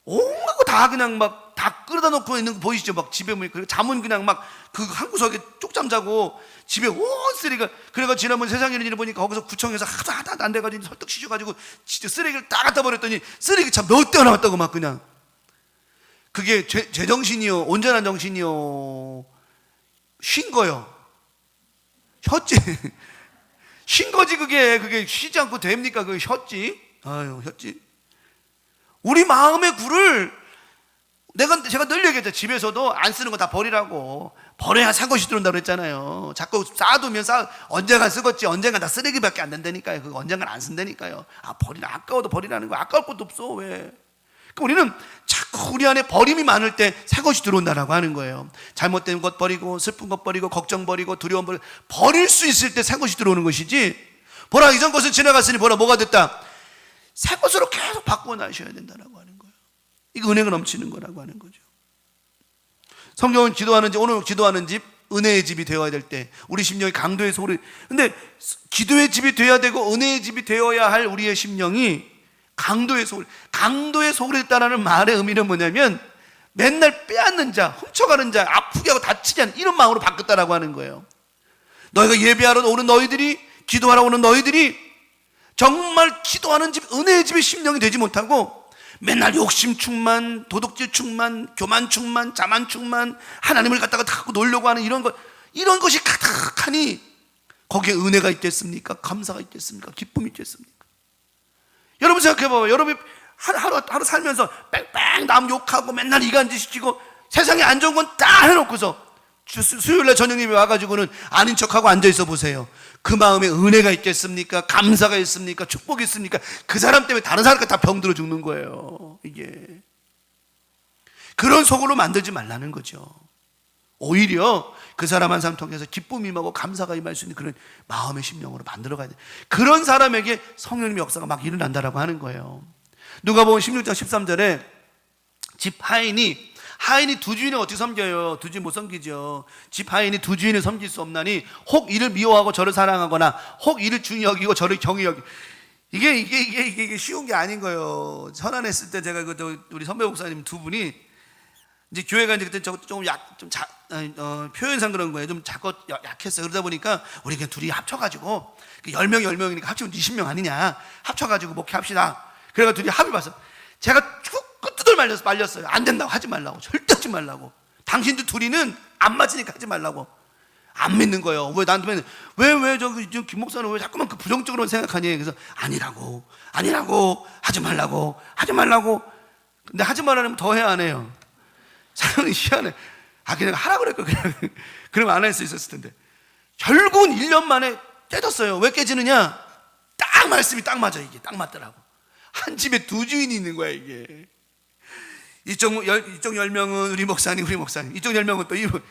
온갖 거 다 그냥 막 다 끌어다 놓고 있는 거 보이시죠? 막 집에 뭐 잠은 그냥 막 그 한 구석에 쪽잠 자고 집에 온 쓰레기가. 그래가 지난번 세상에 이런 일을 보니까 거기서 구청에서 하도 안 돼가지고 설득 시켜가지고 진짜 쓰레기를 다 갖다 버렸더니 쓰레기 참 몇 대가 나왔다고 막 그냥. 그게 제정신이요, 온전한 정신이요, 쉰 거요. 혔지. 쉰 거지 그게 쉬지 않고 됩니까? 그게 혔지. 아유 혔지. 우리 마음의 굴을 제가 늘 얘기했죠. 집에서도 안 쓰는 거 다 버리라고. 버려야 새 것이 들어온다고 그랬잖아요. 자꾸 쌓아두면 언젠간 쓰겠지. 언젠간 다 쓰레기밖에 안 된다니까요. 그거 언젠간 안 쓴다니까요. 아까워도 버리라는 거야. 아까울 것도 없어. 왜? 그러니까 우리는 자꾸 우리 안에 버림이 많을 때 새 것이 들어온다라고 하는 거예요. 잘못된 것 버리고, 슬픈 것 버리고, 걱정 버리고, 두려움 버리고, 버릴 수 있을 때 새 것이 들어오는 것이지, 보라 이전 것은 지나갔으니 보라 뭐가 됐다, 새 것으로 계속 바꾸어 나셔야 된다라고 하는 거예요. 이거 은혜가 넘치는 거라고 하는 거죠. 성경은 오늘 기도하는 집, 은혜의 집이 되어야 될 때, 우리 심령이 강도의 소리. 근데 기도의 집이 되어야 되고 은혜의 집이 되어야 할 우리의 심령이 강도의 소굴에 있다라는 말의 의미는 뭐냐면, 맨날 빼앗는 자, 훔쳐가는 자, 아프게 하고 다치지 않는 이런 마음으로 바뀌었다라고 하는 거예요. 너희가 예배하러 오는 너희들이, 기도하러 오는 너희들이 정말 기도하는 집, 은혜의 집의 심령이 되지 못하고 맨날 욕심 충만, 도둑질 충만, 교만 충만, 자만 충만, 하나님을 갖다가 자꾸 놀려고 하는 이런 것이 가득하니 거기에 은혜가 있겠습니까? 감사가 있겠습니까? 기쁨이 있겠습니까? 여러분 생각해봐요. 여러분이 하루 살면서 뺑뺑 남 욕하고 맨날 이간질 시키고 세상에 안 좋은 건 다 해놓고서 수요일날 저녁님이 와가지고는 아닌 척하고 앉아있어 보세요. 그 마음에 은혜가 있겠습니까? 감사가 있습니까? 축복이 있습니까? 그 사람 때문에 다른 사람까지 다 병들어 죽는 거예요. 이게 그런 속으로 만들지 말라는 거죠. 오히려 그 사람 한 사람 통해서 기쁨이 임하고 감사가 임할 수 있는 그런 마음의 심령으로 만들어가야 돼. 그런 사람에게 성령님의 역사가 막 일어난다라고 하는 거예요. 누가복음 16장 13절에 집 하인이 두 주인을 어떻게 섬겨요? 두 주인 못 섬기죠. 집 하인이 두 주인을 섬길 수 없나니 혹 이를 미워하고 저를 사랑하거나 혹 이를 중히 여기고 저를 경히 여기. 이게 쉬운 게 아닌 거예요. 선안했을 때 제가 우리 선배 목사님 두 분이 이제 교회가 이제 그때 표현상 그런 거예요. 좀 자꾸 약했어요. 그러다 보니까 우리 그냥 둘이 합쳐가지고 10명이니까 합치면 20명 아니냐. 합쳐가지고 목회합시다. 그래가 둘이 합의 봤어. 제가 끄트들 말렸어요. 안 된다고 하지 말라고. 절대 하지 말라고. 당신들 둘이는 안 맞으니까 하지 말라고. 안 믿는 거예요. 왜 나한테 왜 김 목사는 왜 자꾸만 그 부정적으로 생각하니? 그래서 아니라고 하지 말라고. 근데 하지 말라면 더 해야 안 해요. 사람이 희한해. 그냥 하라고 그랬고 그러면 안 할 수 있었을 텐데. 결국은 1년 만에 깨졌어요. 왜 깨지느냐? 딱 말씀이 딱 맞아. 이게 딱 맞더라고. 한 집에 두 주인이 있는 거야. 이게 이쪽 10명은 우리 목사님 이쪽 10명은 또 이분.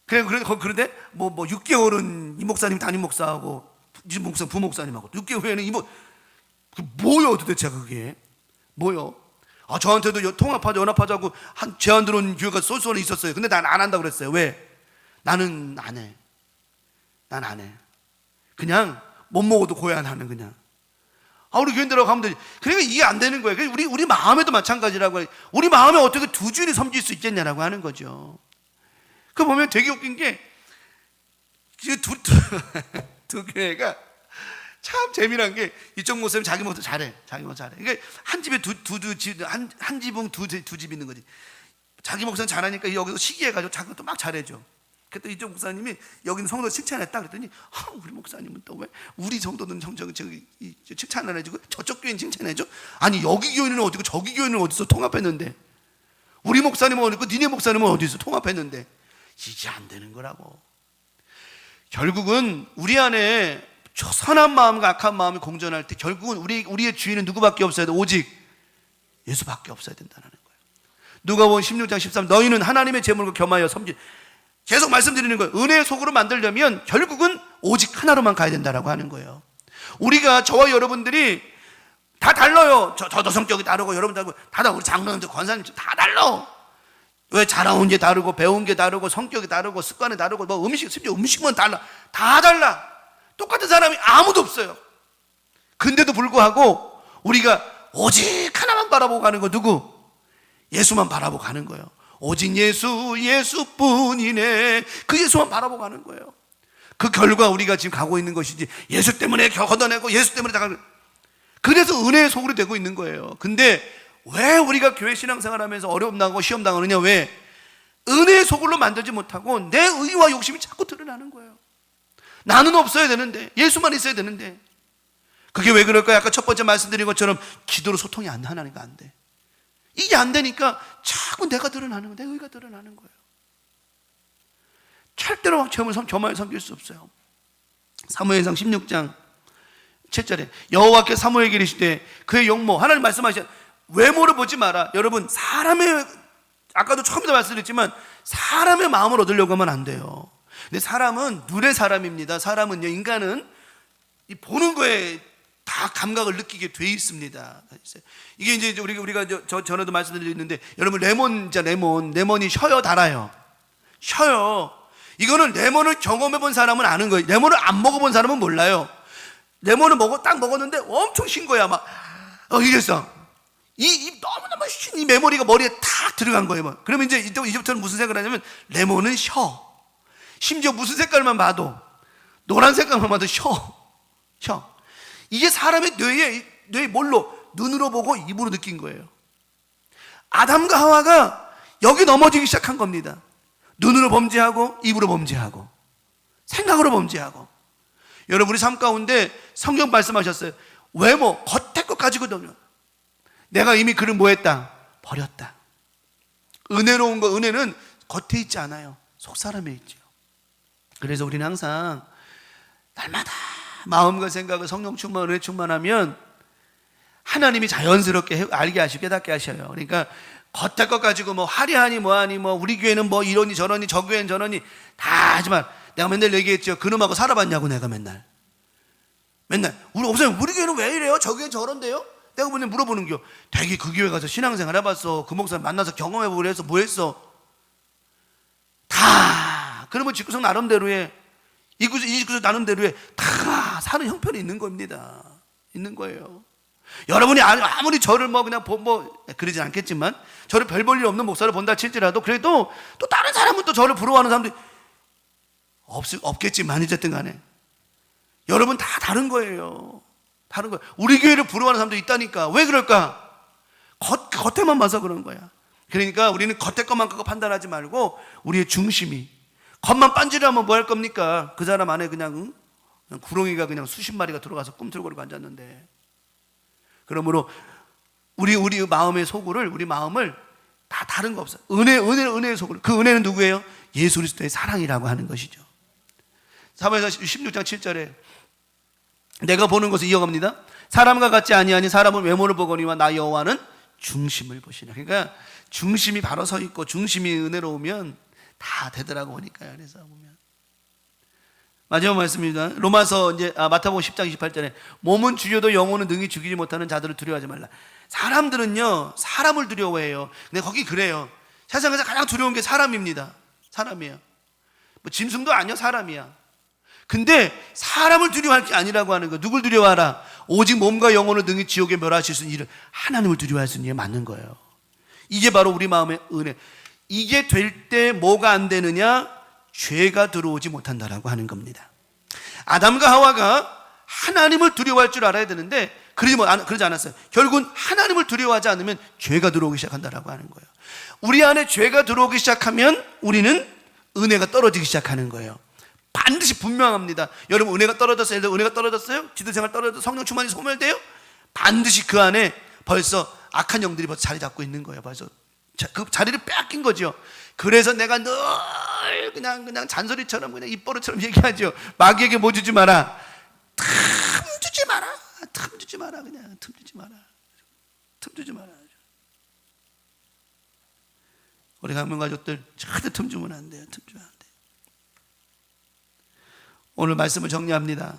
그런데 뭐 6개월은 이 목사님 담임 목사하고 이 목사 부목사님하고 6개월 후에는 뭐요 도대체 그게 뭐요? 저한테도 통합하자 연합하자고 한 제안 들어온 교회가 쏠쏠히 있었어요. 근데 난 안 한다고 그랬어요. 왜? 나는 안 해. 난 안 해. 그냥 못 먹어도 고야하는 그냥. 우리 교인들하고 가면 되지. 그러니까 이게 안 되는 거예요. 우리 마음에도 마찬가지라고 해요. 우리 마음에 어떻게 두 주인이 섬길 수 있겠냐라고 하는 거죠. 그 보면 되게 웃긴 게 두 교회가 참 재미난 게 이쪽 목사님 자기 목사 잘해. 그러니까 한 집에 한 지붕 두 집 있는 거지. 자기 목사님 잘하니까 여기서 시기해가지고 자기 또 막 잘해줘. 그랬더니 이쪽 목사님이 여기는 성도 칭찬했다 그랬더니 우리 목사님은 또 왜 우리 성도는 칭찬 안 해주고 저쪽 교회는 칭찬해줘? 아니 여기 교회는 어디고 저기 교회는 어디서 통합했는데 우리 목사님은 어디고 니네 목사님은 어디서 통합했는데 이게 안 되는 거라고. 결국은 우리 안에 선한 마음과 악한 마음이 공존할 때 결국은 우리의 주인은 누구밖에 없어야 돼? 오직 예수밖에 없어야 된다는 거예요. 누가복음 16장 13 너희는 하나님의 제물과 겸하여 계속 말씀드리는 거예요. 은혜의 속으로 만들려면 결국은 오직 하나로만 가야 된다라고 하는 거예요. 우리가 저와 여러분들이 다 달라요. 저도 성격이 다르고 여러분 다르고 다 우리 장로님들 권사님들 다 달라. 왜 자라온 게 다르고 배운 게 다르고 성격이 다르고 습관이 다르고 심지어 음식만 달라. 다 달라. 똑같은 사람이 아무도 없어요. 근데도 불구하고 우리가 오직 하나만 바라보고 가는 거 누구? 예수만 바라보고 가는 거예요. 오직 예수뿐이네. 그 예수만 바라보고 가는 거예요. 그 결과 우리가 지금 가고 있는 것이지 예수 때문에 걷어내고 예수 때문에 다 가는. 그래서 은혜의 속으로 되고 있는 거예요. 근데 왜 우리가 교회 신앙생활 하면서 어려움 당하고 시험 당하느냐? 왜? 은혜의 속으로 만들지 못하고 내 의와 욕심이 자꾸 드러나는 거예요. 나는 없어야 되는데 예수만 있어야 되는데 그게 왜 그럴까요? 아까 첫 번째 말씀드린 것처럼 기도로 소통이 하나님과 안 돼. 이게 안 되니까 자꾸 내가 드러나는 거예요. 내 의가 드러나는 거예요. 절대로 저만을 섬길 수 없어요. 사무엘상 16장 7절에 여호와께서 사무엘에게 이르시되 그의 용모, 하나님 말씀하시죠. 외모를 보지 마라. 여러분, 사람의, 아까도 처음부터 말씀드렸지만 사람의 마음을 얻으려고 하면 안 돼요. 근데 사람은 눈의 사람입니다. 사람은요, 인간은 이 보는 거에 다 감각을 느끼게 돼 있습니다. 이게 이제 우리가 전에도 말씀드렸는데, 여러분 레몬이 쉬어요, 달아요? 쉬어요. 이거는 레몬을 경험해 본 사람은 아는 거예요. 레몬을 안 먹어본 사람은 몰라요. 레몬을 딱 먹었는데 엄청 신 거야. 막 이랬어. 너무너무 신 이 메모리가 머리에 탁 들어간 거예요. 그러면 이제부터는 무슨 생각을 하냐면, 레몬은 쉬어. 심지어 무슨 색깔만 봐도, 노란 색깔만 봐도 쉬어. 이게 사람의 뇌에 뭘로? 눈으로 보고 입으로 느낀 거예요. 아담과 하와가 여기 넘어지기 시작한 겁니다. 눈으로 범죄하고, 입으로 범죄하고, 생각으로 범죄하고. 여러분, 우리 삶 가운데 성경 말씀하셨어요. 외모, 겉의 것 가지고 넘겨. 내가 이미 그를 뭐 했다? 버렸다. 은혜로운 거, 은혜는 겉에 있지 않아요. 속 사람에 있죠. 그래서 우리는 항상 날마다 마음과 생각을 성령 충만, 은혜 충만하면 하나님이 자연스럽게 알게 하시고 깨닫게 하셔요. 그러니까 겉에 것 가지고 뭐 화려하니 뭐하니, 뭐 우리 교회는 뭐 이러니 저러니, 저 교회는 저러니 다 하지만, 내가 맨날 얘기했죠. 그놈하고 살아봤냐고. 내가 맨날 우리 교회는 왜 이래요? 저 교회는 저런데요? 내가 맨날 물어보는 겨. 되게 그 교회 가서 신앙생활 해봤어. 그 목사님 만나서 경험해보고 그래서 뭐 했어? 다 그러면 직구석 나름대로 해. 이 직구석 나름대로 해. 다 사는 형편이 있는 겁니다. 있는 거예요. 여러분이 아무리 저를 그러진 않겠지만, 저를 별 볼 일 없는 목사를 본다 칠지라도, 그래도 또 다른 사람은 또 저를 부러워하는 사람들이 없겠지만, 어쨌든 간에 여러분 다 다른 거예요. 다른 거예요. 우리 교회를 부러워하는 사람도 있다니까. 왜 그럴까? 겉에만 봐서 그런 거야. 그러니까 우리는 겉에 것만 갖고 판단하지 말고, 우리의 중심이, 겉만 빤지르하면 뭐 할 겁니까? 그 사람 안에 그냥 구렁이가 그냥 수십 마리가 들어가서 꿈틀거리고 앉았는데. 그러므로 우리 마음의 소굴을, 우리 마음을 다 다른 거 없어요. 은혜의 소굴. 그 은혜는 누구예요? 예수 그리스도의 사랑이라고 하는 것이죠. 사무엘상 16장 7절에 내가 보는 것을 이어갑니다. 사람과 같지 아니하니 사람은 외모를 보거니와 나 여호와는 중심을 보시나. 그러니까 중심이 바로 서 있고 중심이 은혜로우면 다 되더라고 보니까요. 그래서 보면 마지막 말씀입니다. 로마서 마태복음 10장 28절에 몸은 죽여도 영혼은 능히 죽이지 못하는 자들을 두려워하지 말라. 사람들은요, 사람을 두려워해요. 근데 거기 그래요. 세상에서 가장 두려운 게 사람입니다. 사람이에요. 뭐 짐승도 아니야, 사람이야. 근데 사람을 두려워할 게 아니라고 하는 거예요. 누굴 두려워하라? 오직 몸과 영혼을 능히 지옥에 멸하실 수 있는 일을, 하나님을 두려워할 수 있는 일이 맞는 거예요. 이게 바로 우리 마음의 은혜. 이게 될 때 뭐가 안 되느냐? 죄가 들어오지 못한다라고 하는 겁니다. 아담과 하와가 하나님을 두려워할 줄 알아야 되는데 그러지 않았어요. 결국은 하나님을 두려워하지 않으면 죄가 들어오기 시작한다라고 하는 거예요. 우리 안에 죄가 들어오기 시작하면 우리는 은혜가 떨어지기 시작하는 거예요. 반드시 분명합니다. 여러분, 은혜가 떨어졌어요? 은혜가 떨어졌어요? 기도생활 떨어져서 성령 충만이 소멸돼요? 반드시 그 안에 벌써 악한 영들이 벌써 자리 잡고 있는 거예요. 벌써 그 자리를 빼앗긴 거죠. 그래서 내가 늘 그냥 잔소리처럼, 그냥 입버릇처럼 얘기하죠. 마귀에게 뭐 주지 마라? 틈 주지 마라. 틈 주지 마라. 그냥 틈 주지 마라. 틈 주지 마라. 우리 강명 가족들 절대 틈 주면 안 돼요. 틈 주면 안 돼요. 오늘 말씀을 정리합니다.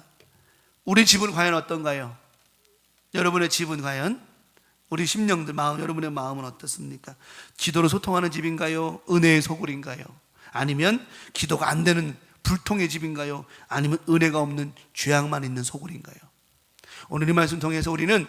우리 집은 과연 어떤가요? 여러분의 집은 과연, 우리 심령들 마음, 여러분의 마음은 어떻습니까? 기도로 소통하는 집인가요? 은혜의 소굴인가요? 아니면 기도가 안 되는 불통의 집인가요? 아니면 은혜가 없는 죄악만 있는 소굴인가요? 오늘 이 말씀 통해서 우리는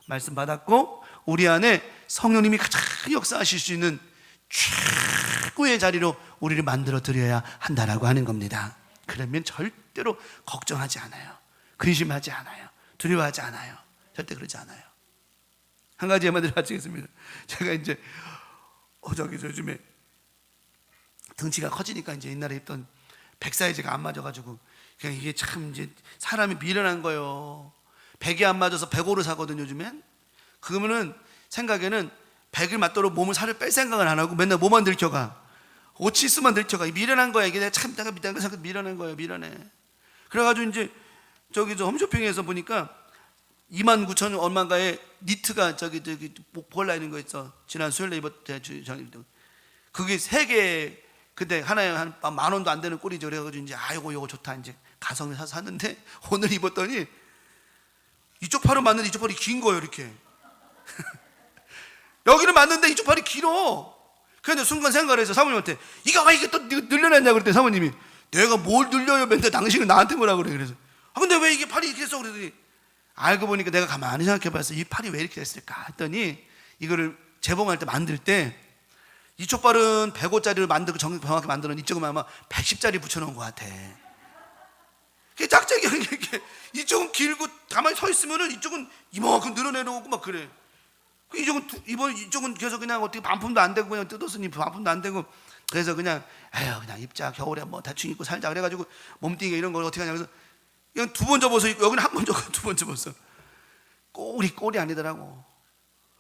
말씀 받았고, 우리 안에 성령님이 가장 역사하실 수 있는 최고의 자리로 우리를 만들어 드려야 한다라고 하는 겁니다. 그러면 절대로 걱정하지 않아요. 근심하지 않아요. 두려워하지 않아요. 절대 그러지 않아요. 한 가지 예만 드리겠습니다. 제가 이제 요즘에 덩치가 커지니까 이제 옛날에 입던 100 사이즈가 안 맞아가지고, 그냥 이게 참 이제 사람이 미련한 거예요. 백이 안 맞아서 백오를 사거든 요즘엔. 그러면은 생각에는 백을 맞도록 몸을 살을 뺄 생각을 안 하고 맨날 뭐만 들켜가? 오치스만 들켜가. 미련한 거야. 이게 참 내가 미련한 거야. 미련해. 그래가지고 이제 저기 저 홈쇼핑에서 보니까 29,000원 얼마인가에 니트가 저기 볼라 있는 거 있어. 지난 수요일에 입었대. 그게 3개, 근데 하나에 한 10,000원도 안 되는 꼴이죠. 그래가지고 이제 요거 좋다. 이제 가성비 사서 샀는데 오늘 입었더니 이쪽 팔은 맞는데 이쪽 팔이 긴 거예요. 이렇게. 여기는 맞는데 이쪽 팔이 길어. 그런데 순간 생각을 해서 사모님한테 이거 왜 이게 또 늘려냈냐 그랬더니 사모님이 내가 뭘 늘려요? 맨날 당신은 나한테 뭐라 그래. 그래서 근데 왜 이게 팔이 이렇게 됐어? 그랬더니 알고 보니까 내가 가만히 생각해봤어. 이 팔이 왜 이렇게 됐을까 했더니 이거를 재봉할 때 만들 때 이쪽 팔은 105짜리를 만들고 정확히 만들었는데 이쪽은 아마 110짜리 붙여놓은 것 같아. 그게 짝짝이 이게 이쪽은 길고 가만히 서 있으면은 이쪽은 이만큼 늘어내놓고 막 그래. 이쪽은 계속 그냥 어떻게 반품도 안 되고 그냥 뜯었으니 반품도 안 되고 그래서 그냥 그냥 입자 겨울에 뭐 대충 입고 살자 그래가지고 몸뚱이가 이런 걸 어떻게 하냐 그래서 그냥 2번 접어서 입고 여기는 1번 접고 2번 접었어. 꼴이 아니더라고.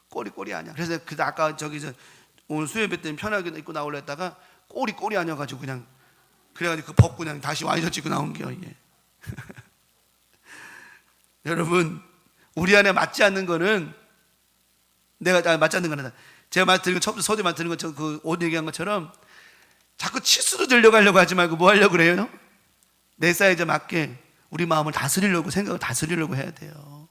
꼴이 아니야. 그래서 아까 저기서 오늘 수요예배 때는 편하게 입고 나오려 했다가 꼴이 아니어가지고 그냥 그래가지고 벗고 그냥 다시 와이셔츠 입고 나온 게요 이게. 여러분 우리 안에 맞지 않는 거는 내가 맞지 않는 거는 제가 말드린 건 처음부터 서두에 말드린 것처럼 그 옷 얘기한 것처럼 자꾸 치수로 들려가려고 하지 말고 뭐 하려고 그래요? 내 사이즈에 맞게 우리 마음을 다스리려고 생각을 다스리려고 해야 돼요.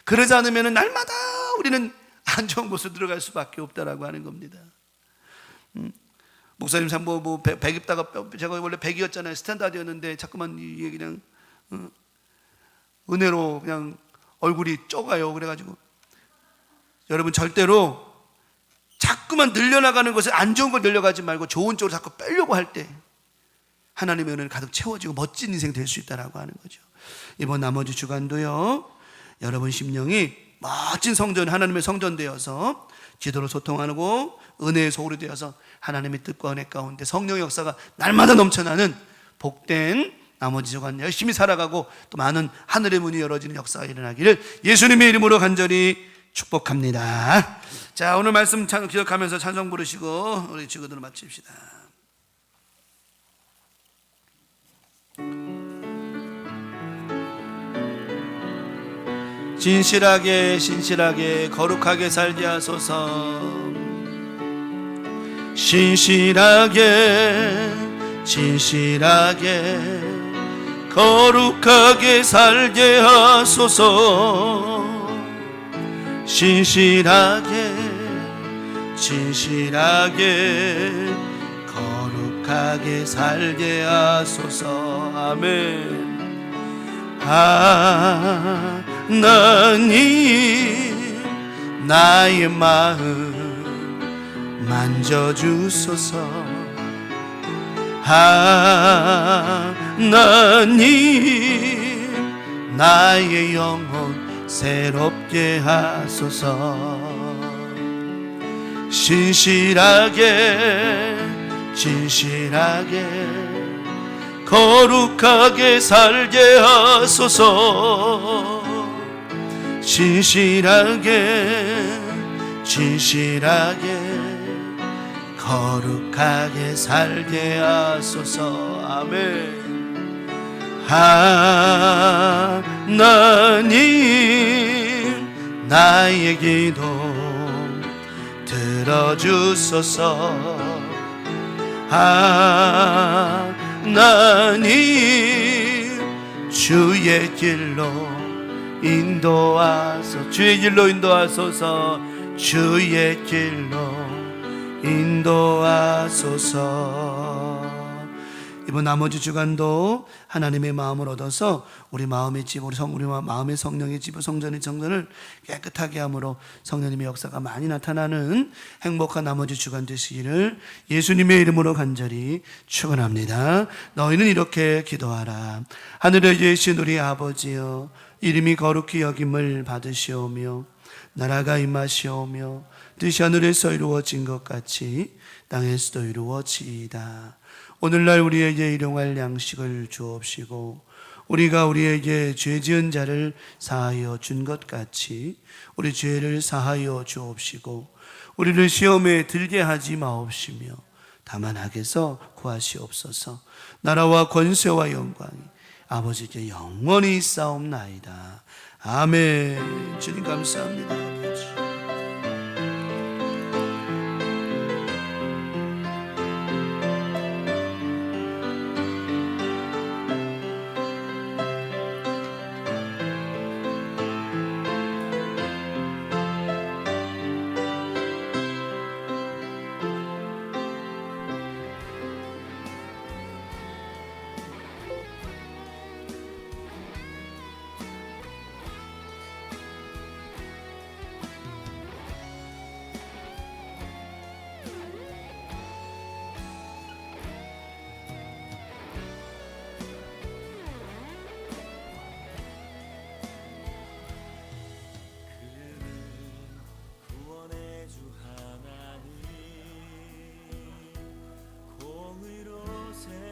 그러지 않으면 날마다 우리는 안 좋은 곳으로 들어갈 수밖에 없다라고 하는 겁니다. 목사님 뭐 백 입다가 제가 원래 백이었잖아요. 스탠다드였는데 자꾸만 이게 그냥 은혜로 그냥 얼굴이 쪄가요. 그래가지고 여러분 절대로 자꾸만 늘려나가는 것을 안 좋은 걸 늘려가지 말고 좋은 쪽으로 자꾸 빼려고 할 때 하나님의 은혜를 가득 채워지고 멋진 인생 될 수 있다라고 하는 거죠. 이번 나머지 주간도요 여러분 심령이 멋진 성전 하나님의 성전 되어서 기도로 소통하고 은혜의 소울이 되어서 하나님의 뜻과 은혜 가운데 성령의 역사가 날마다 넘쳐나는 복된 나머지 주간 열심히 살아가고 또 많은 하늘의 문이 열어지는 역사가 일어나기를 예수님의 이름으로 간절히 축복합니다. 자, 오늘 말씀 기억하면서 찬송 부르시고 우리 주거들을 마칩시다. 신실하게 거룩하게 살게 하소서. 신실하게 거룩하게 살게 하소서. 신실하게 거룩하게 살게 하소서. 아멘. 하나님 나의 마음 만져주소서. 하나님 나의 영혼 새롭게 하소서. 신실하게 거룩하게 살게 하소서. 신실하게 거룩하게 살게 하소서. 아멘. 하나님 나의 기도 들어주소서. 하나님 주의 길로 인도하소서. 주의 길로 인도하소서. 이번 나머지 주간도 하나님의 마음을 얻어서 우리 마음의 집, 우리 마음의 성령의 집, 성전의 정전을 깨끗하게 함으로 성령님의 역사가 많이 나타나는 행복한 나머지 주간 되시기를 예수님의 이름으로 간절히 축원합니다. 너희는 이렇게 기도하라. 하늘에 계신 우리 아버지여, 이름이 거룩히 여김을 받으시오며 나라가 임하시오며 뜻이 하늘에서 이루어진 것 같이 땅에서도 이루어지이다. 오늘날 우리에게 일용할 양식을 주옵시고 우리가 우리에게 죄 지은 자를 사하여 준 것 같이 우리 죄를 사하여 주옵시고 우리를 시험에 들게 하지 마옵시며 다만 악에서 구하시옵소서. 나라와 권세와 영광이 아버지께 영원히 있사옵나이다. 아멘. 주님 감사합니다. 아버지.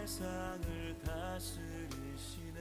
세상을 다스리시는